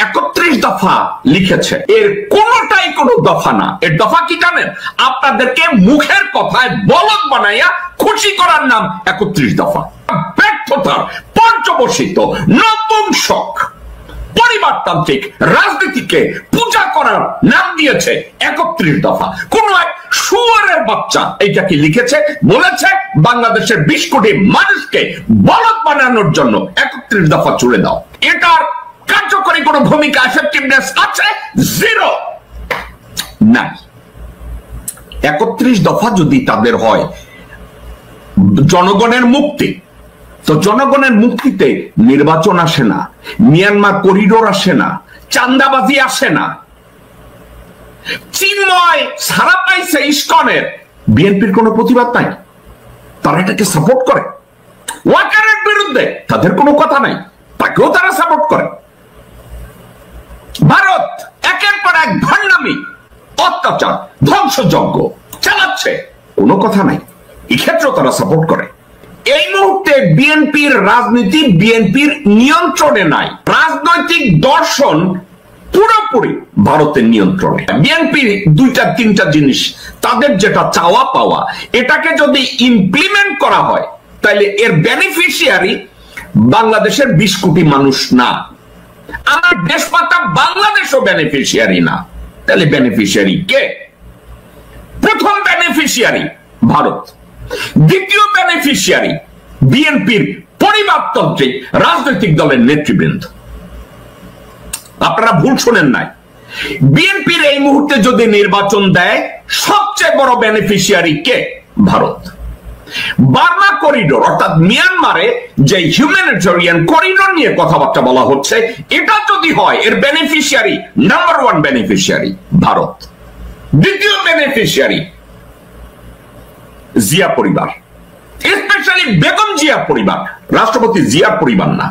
31 দফা লিখেছে, এর কোনটাই কোনো দফা না। এর দফা কি জানেন? আপনাদেরকে মুখের কথায় বলদ বানাইয়া খুশি করার নাম 31 দফা। ব্যর্থতার পর্যবসিত নতুন শখ পরিবারতান্ত্রিক রাজনীতিকে পূজা করার নাম দিয়েছে 31 দফা। কোন এক শুয়োরের বাচ্চা এইটাকে লিখেছে, বলেছে বাংলাদেশের 20 কোটি মানুষকে বলদ বানানোর জন্য 31 দফা চুড়ে দাও। এটার কার্যকরী কোন ভূমিকা, এফেক্টিভনেস আছে? জিরো, না। 31 দফা যদি তাদের হয় জনগণের মুক্তি, তো জনগণের মুক্তিতে নির্বাচন আসে না, মিয়ানমার করিডোর আসে না, চান্দাবাজি আসে না। চিন্ময় ছাড়া পাইছে ইসকনের, বিএনপির কোনো প্রতিবাদ নাই, তারা এটাকে সাপোর্ট করে। ওয়াকারের বিরুদ্ধে তাদের কোনো কথা নাই, তাকেও তারা সাপোর্ট করে। ভারত একের পর এক ভণ্ডামি, অত্যাচার, ধ্বংসযজ্ঞ চালাচ্ছে, কোনো কথা নাই, এক্ষেত্রেও তারা সাপোর্ট করে। এই মুহূর্তে বিএনপির রাজনীতি বিএনপির নিয়ন্ত্রণে নাই, রাজনৈতিক দর্শন পুরোপুরি ভারতের নিয়ন্ত্রণে। বিএনপির 2-3টা জিনিস, তাদের যেটা চাওয়া পাওয়া, এটাকে যদি ইমপ্লিমেন্ট করা হয় তাহলে এর বেনিফিশিয়ারি বাংলাদেশের 20 কোটি মানুষ না, আমার দেশমাতা বাংলাদেশও বেনিফিশিয়ারি না। তাহলে বেনিফিশিয়ারি কে? প্রথম বেনিফিশিয়ারি ভারত, দ্বিতীয় বেনিফিশিয়ারি বিএনপির পরিবারতান্ত্রিক রাজনৈতিক দলের নেতৃবৃন্দ। আপনারা ভুল শোনেন নাই, বিএনপির এই মুহূর্তে যদি নির্বাচন দেয় সবচেয়ে বড় বেনিফিশিয়ারি কে? ভারত। বার্মা করিডোর অর্থাৎ মিয়ানমারে যে হিউম্যানিটেরিয়ান করিডোর নিয়ে কথাবার্তা বলা হচ্ছে, এটা যদি হয় এর বেনিফিশিয়ারি নাম্বার 1 বেনিফিশিয়ারি ভারত। দ্বিতীয় বেনিফিশিয়ারি জিয়া পরিবার, স্পেশালি বেগম জিয়া পরিবার, রাষ্ট্রপতি জিয়ার পরিবার না।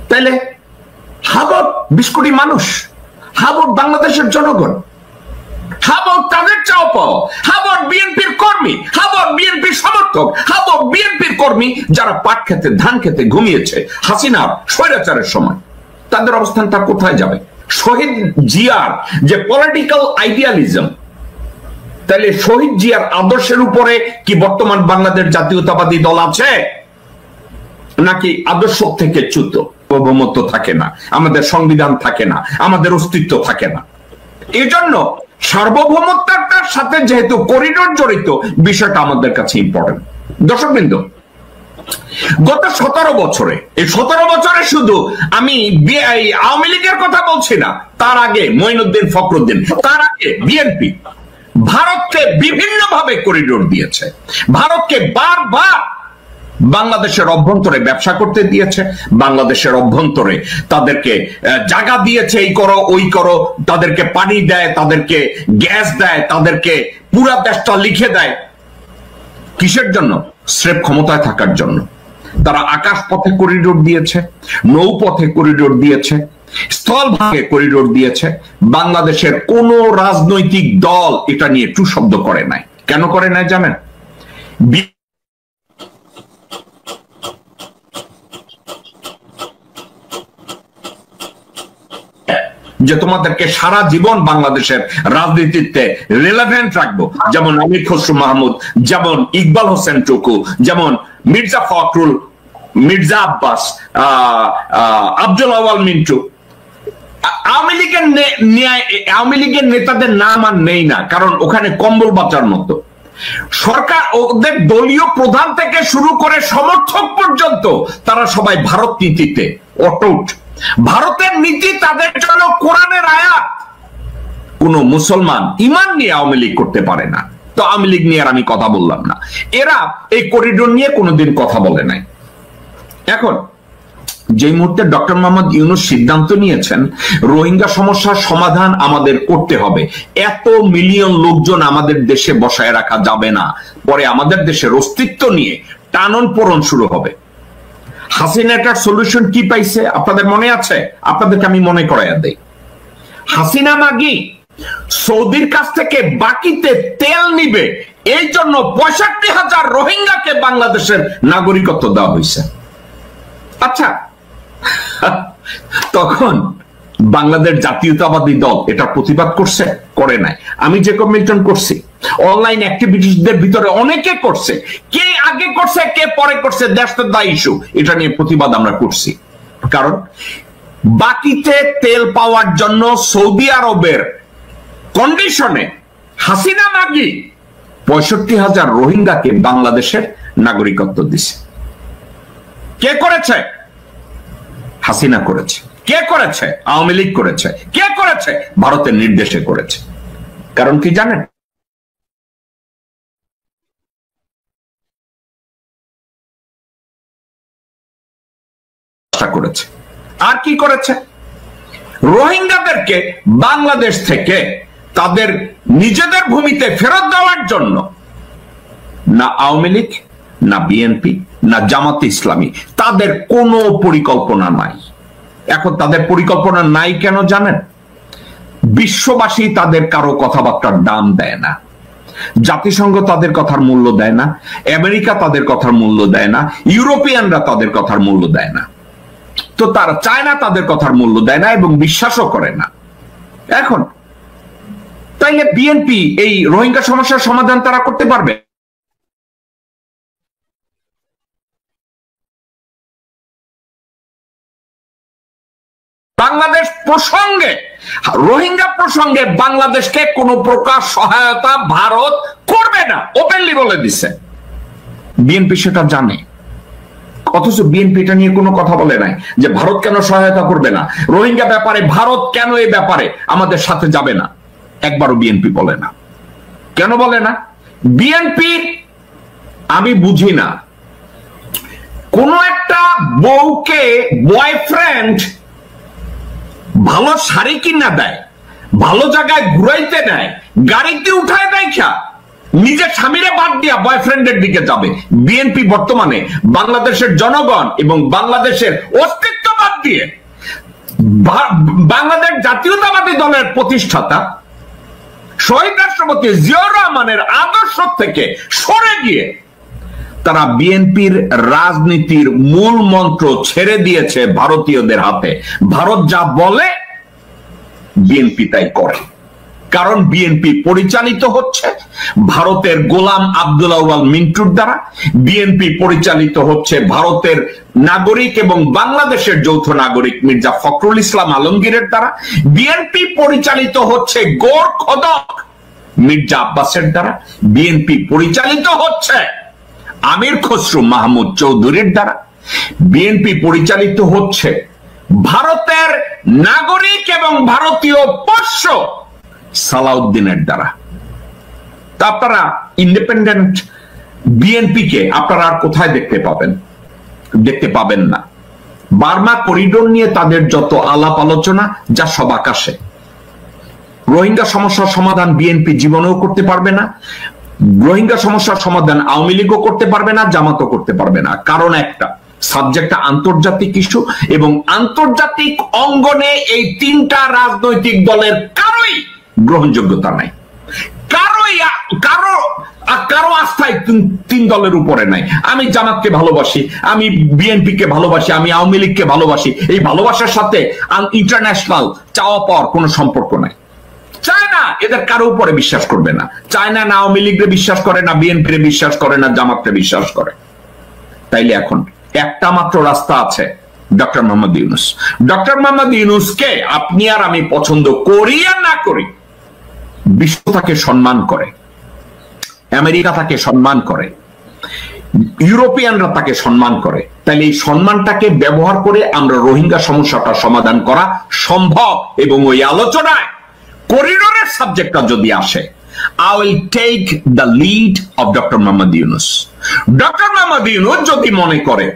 তাইলে হাবত 20 কোটি মানুষ, হাবত বাংলাদেশের জনগণ, হাবত তাদের চাও পাও, হাবত বিএনপির কর্মী, হাবত বিএনপির সমর্থক, হাবত বিএনপির কর্মী যারা পাট খেতে ধান খেতে ঘুমিয়েছে হাসিনার স্বৈরাচারের সময়, তাদের অবস্থানটা কোথায় যাবে? শহীদ জিয়ার যে পলিটিক্যাল আইডিয়ালিজম, তাহলে শহীদ জিয়ার আদর্শের উপরে কি বর্তমান বাংলাদেশ জাতীয়তাবাদী দল আছে? নাকি আদর্শ থেকে চ্যুত? সার্বভৌমত্ব থাকে না, আমাদের সংবিধান থাকে না, আমাদের অস্তিত্ব থাকে না। এজন্য সার্বভৌমত্বটার সাথে যেহেতু করিডোর জড়িত, বিষয়টা আমাদের কাছে ইম্পর্টেন্ট। দর্শকবৃন্দ, গত 17 বছরে, এই 17 বছরে শুধু আমি আওয়ামী লীগের কথা বলছি না, তার আগে মঈনুদ্দিন ফখরুদ্দিন, তার আগে বিএনপি ভারতকে বিভিন্নভাবে করিডোর দিয়েছে, ভারতকে বারবার বাংলাদেশের অভ্যন্তরে ব্যবসা করতে দিয়েছে, বাংলাদেশের অভ্যন্তরে তাদেরকে জায়গা দিয়েছে, এই করো ওই করো, তাদেরকে পানি দেয়, তাদেরকে গ্যাস দেয়, তাদেরকে পুরা দেশটা লিখে দেয়। কিসের জন্য? স্রেফ ক্ষমতায় থাকার জন্য। তারা আকাশ পথে করিডোর দিয়েছে, নৌপথে করিডোর দিয়েছে, স্থলভাগে করিডোর দিয়েছে। বাংলাদেশের কোন রাজনৈতিক দল এটা নিয়ে টু শব্দ করে নাই। কেন করে নাই জানেন? যে তোমাদেরকে সারা জীবন বাংলাদেশের রাজনীতিতে রিলেভেন্ট রাখবো, যেমন আমির খসরু মাহমুদ, যেমন ইকবাল হোসেন টুকু, যেমন মির্জা ফখরুল, মির্জা আব্বাস, আব্দুল আওয়াল মিন্টু। আওয়ামী লীগের নেতাদের নাম আর নেই না, কারণ ওখানে কম্বল বাঁচার মতো সরকার, ওদের দলীয় প্রধান থেকে শুরু করে সমর্থক পর্যন্ত তারা সবাই ভারত নীতিতে অটুট। ভারতের নীতি তাদের জন্য কোরআনের আয়াত। কোন মুসলমান ইমান নিয়ে আওয়ামী লীগ করতে পারে না। তো আওয়ামী লীগ নিয়ে আর আমি কথা বললাম না, এরা এই করিডোর নিয়ে কোনোদিন কথা বলে নাই। এখন যে মুহূর্তে ডক্টর মোহাম্মদ ইউনূস সিদ্ধান্ত নিয়েছেন রোহিঙ্গা সমস্যার সমাধান আমাদের করতে হবে, এত মিলিয়ন লোকজন আমাদের দেশে বসায় রাখা যাবে না, পরে আমাদের দেশের অস্তিত্ব নিয়ে টানন পোড়ন শুরু হবে। হাসিনা এটার সলিউশন কি পাইছে আপনাদের মনে আছে? আপনাদেরকে আমি মনে করাইয়া দেই। হাসিনা মাগি সৌদির কাছ থেকে বাকিতে তেল নিবে, এই জন্য 65,000 রোহিঙ্গাকে বাংলাদেশের নাগরিকত্ব দেওয়া হয়েছে। আচ্ছা, তখন বাংলাদেশ জাতীয়তাবাদী দল এটা প্রতিবাদ করছে, করে নাই। আমি জেকব মিল্টন করছি, অনলাইন অ্যাক্টিভিটিসদের ভিতরে অনেকে করছে, কে আগে করছে কে পরে করছে, দ্যাটস দ্য ইস্যু। এটা নিয়ে প্রতিবাদ আমরা করছি, কারণ বাকিতে তেল পাওয়ার জন্য সৌদি আরবের কন্ডিশনে হাসিনা মাগি 65,000 রোহিঙ্গাকে বাংলাদেশের নাগরিকত্ব দিছে। কে করেছে? হাসিনা করেছে। কে করেছে? আওয়ামী লীগ করেছে। কে করেছে? ভারতের নির্দেশে করেছে। কারণ কি জানেন? করেছে। আর কি করেছে? রোহিঙ্গাদেরকে বাংলাদেশ থেকে তাদের নিজেদের ভূমিতে ফেরত দেওয়ার জন্য না আওয়ামী লীগ, না বিএনপি, না জামাতে ইসলামী তাদের কোনো পরিকল্পনা নাই। এখন তাদের পরিকল্পনা নাই কেন জানেন? বিশ্ববাসী তাদের কারো কথাবার্তার দাম দেয় না, জাতিসংঘ তাদের কথার মূল্য দেয় না, আমেরিকা তাদের কথার মূল্য দেয় না, ইউরোপিয়ানরা তাদের কথার মূল্য দেয় না, তো তারা চায়না তাদের কথার মূল্য দেয় না এবং বিশ্বাসও করে না। এখন তাইলে বিএনপি এই রোহিঙ্গা সমস্যার সমাধান তারা করতে পারবে? বাংলাদেশ প্রসঙ্গে, রোহিঙ্গা প্রসঙ্গে বাংলাদেশকে কোনো প্রকার সহায়তা ভারত করবে না, ওপেনলি বলে দিছে। বিএনপি সেটা জানে, অথচ বিএনপি এটা নিয়ে কোনো কথা বলে নাই যে ভারত কেন সহায়তা করবে না, রোহিঙ্গা ব্যাপারে ভারত কেন এই ব্যাপারে আমাদের সাথে যাবে না, একবারও বিএনপি বলে না। কেন বলে না? বিএনপি, আমি বুঝি না, কোন একটা বউকে বয়ফ্রেন্ড ভালো শাড়ি কিনা দেয়, ভালো জায়গায় ঘুরাইতে দেয়, গাড়িতে উঠায় দেয়, নিজের স্বামীরে বাদ দিয়া বয়ফ্রেন্ডের দিকে যাবে। বিএনপি বর্তমানে বাংলাদেশের জনগণ এবং বাংলাদেশের অস্তিত্ব বাদ দিয়ে বাংলাদেশ জাতীয়তাবাদী দলের প্রতিষ্ঠাতা শহীদ রাষ্ট্রপতি জিয়াউর রহমানের আদর্শ থেকে সরে গিয়ে তারা বিএনপির রাজনীতির মূল মন্ত্র ছেড়ে দিয়েছে ভারতীয়দের হাতে। ভারত যা বলে বিএনপি তাই করে, কারণ বিএনপি পরিচালিত হচ্ছে ভারতের গোলাম আব্দুল আউয়াল মিন্টুর দ্বারা, বিএনপি পরিচালিত হচ্ছে ভারতের নাগরিক এবং বাংলাদেশের যৌথ নাগরিক মির্জা ফখরুল ইসলাম আলমগীরের দ্বারা, বিএনপি পরিচালিত হচ্ছে গোর খদক মির্জা আব্বাসের দ্বারা, বিএনপি পরিচালিত হচ্ছে আমির খসরু মাহমুদ চৌধুরীর দ্বারা, বিএনপি পরিচালিত হচ্ছে ভারতের নাগরিক এবং ভারতীয় পোষ্য সালাউদ্দিনের দ্বারা। তা আপনারা ইন্ডিপেন্ডেন্ট বিএনপি কে আপনারা আর কোথায় দেখতে পাবেন? দেখতে পাবেন না। বার্মা করিডোর নিয়ে তাদের যত আলাপ আলোচনা, যা সব আকাশে। রোহিঙ্গা সমস্যার সমাধান বিএনপি জীবনেও করতে পারবে না, রোহিঙ্গা সমস্যার সমাধান আওয়ামী লীগও করতে পারবে না, জামাতও করতে পারবে না। কারণ একটা, সাবজেক্টটা আন্তর্জাতিক ইস্যু এবং আন্তর্জাতিক অঙ্গনে এই তিনটা রাজনৈতিক দলের কারোই গ্রহণযোগ্যতা নাই, কারো আস্থায় তিন দলের উপরে নাই। আমি জামাতকে ভালোবাসি, আমি বিএনপি কে ভালোবাসি, আমি আওয়ামী লীগকে ভালোবাসি, এই ভালোবাসার সাথে ইন্টারন্যাশনাল চাওয়া পাওয়ার কোনো সম্পর্ক নাই। চায়না এদের কারো উপরে বিশ্বাস করবে না, চায়না না আওয়ামী লীগকে বিশ্বাস করে, না বিএনপি বিশ্বাস করে, না জামাতকে বিশ্বাস করে। তাইলে এখন একটা মাত্র রাস্তা আছে, ডক্টর মোহাম্মদ ইউনূস। ডক্টর মোহাম্মদ ইউনূসকে আপনি আর আমি পছন্দ করি আর না করি, বিশ্ব তাকে সম্মান করে, আমেরিকা তাকে সম্মান করে, ইউরোপিয়ানরা তাকে সম্মান করে। তাহলে এই সম্মানটাকে ব্যবহার করে আমরা রোহিঙ্গা সমস্যাটা সমাধান করা সম্ভব। এবং ওই আলোচনায় করিডোরের সাবজেক্টটা যদি আসে, I will take the lead of Dr. Mohammad Yunus. Dr. Mohammad Yunus যদি মনে করে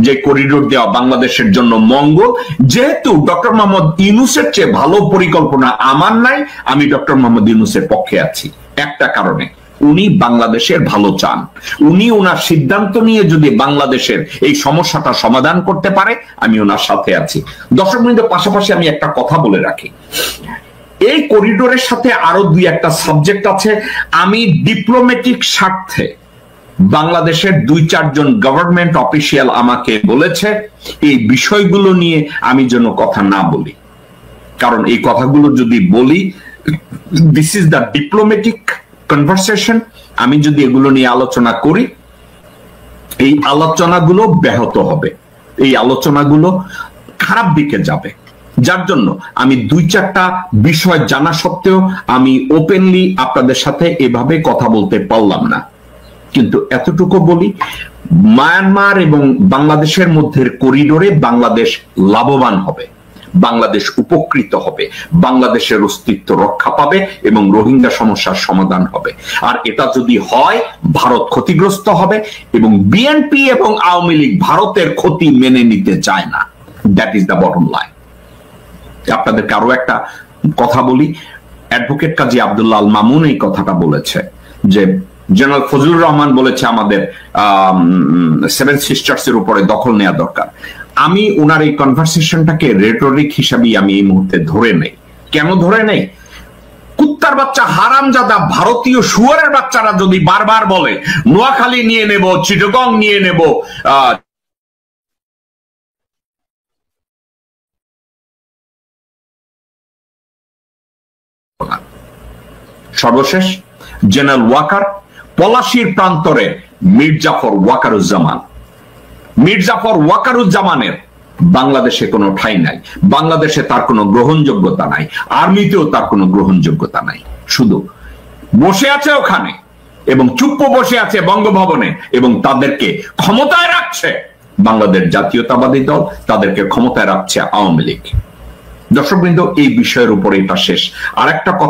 যে করিডোর দেওয়া বাংলাদেশের জন্য মঙ্গল, যেহেতু ডক্টর মোহাম্মদ ইউনূসের চেয়ে ভালো পরিকল্পনা আমার নাই, আমি ডক্টর মোহাম্মদ ইউনূসের পক্ষে আছি একটা কারণে, উনি বাংলাদেশের ভালো চান। উনি ওনার সিদ্ধান্ত নিয়ে যদি বাংলাদেশের এই সমস্যাটা সমাধান করতে পারে, আমি ওনার সাথে আছি। দর্শক বৃন্দের পাশাপাশি আমি একটা কথা বলে রাখি, এই করিডোরের সাথে আরো দুই একটা সাবজেক্ট আছে। আমি ডিপ্লোম্যাটিক স্বার্থে বাংলাদেশের 2-4 জন গভর্নমেন্ট অফিসিয়াল আমাকে বলেছে এই বিষয়গুলো নিয়ে আমি যেন কথা না বলি, কারণ এই কথাগুলো যদি বলি, this is the diplomatic conversation, আমি যদি এগুলো নিয়ে আলোচনা করি, এই আলোচনাগুলো ব্যাহত হবে, এই আলোচনাগুলো খারাপ দিকে যাবে। যার জন্য আমি 2-4টা বিষয় জানা সত্ত্বেও আমি ওপেনলি আপনাদের সাথে এভাবে কথা বলতে পারলাম না। কিন্তু এতটুকু বলি, মায়ানমার এবং বাংলাদেশের মধ্যে করিডোরে বাংলাদেশ লাভবান হবে, বাংলাদেশ উপকৃত হবে, বাংলাদেশের অস্তিত্ব রক্ষা পাবে এবং রোহিঙ্গা সমস্যার সমাধান হবে। আর এটা যদি হয়, ভারত ক্ষতিগ্রস্ত হবে এবং বিএনপি এবং আওয়ামী লীগ ভারতের ক্ষতি মেনে নিতে চায় না। That is the bottom line. আপনাদেরকে আরো একটা কথা বলি, অ্যাডভোকেট কাজী আব্দুল্লাহ আল মামুন এই কথাটা বলেছে যে জেনারেল ফজলুর রহমান বলেছে আমাদের 7 সিস্টার্স এর উপরে দখল নেওয়া দরকার। আমি ওনার এই কনভারসেশনটাকে রেটরিক হিসাবে আমি এই মুহূর্তে ধরে নেই। কেন ধরে নেই? কুত্তার বাচ্চা হারামজাদা ভারতীয় শুয়ারের বাচ্চারা যদি বারবার বলে নোয়াখালী নিয়ে নেব, চিটাগং নিয়ে নেব, সর্বশেষ জেনারেল ওয়াকার, পলাশীর প্রান্তরে মির্জাফর ওয়াকারুজ্জামানের বাংলাদেশে কোনো ঠাঁই নাই, বাংলাদেশে তার কোনো গ্রহণযোগ্যতা নাই, আর্মিতেও তার কোনো গ্রহণযোগ্যতা নাই। শুধু বসে আছে ওখানে এবং চুপ্প বসে আছে বঙ্গভবনে এবং তাদেরকে ক্ষমতায় রাখছে বাংলাদেশ জাতীয়তাবাদী দল, তাদেরকে ক্ষমতায় রাখছে আওয়ামী লীগ। দর্শকবৃন্দ, এই বিষয়ের উপরে এটা শেষ। আর একটা কথা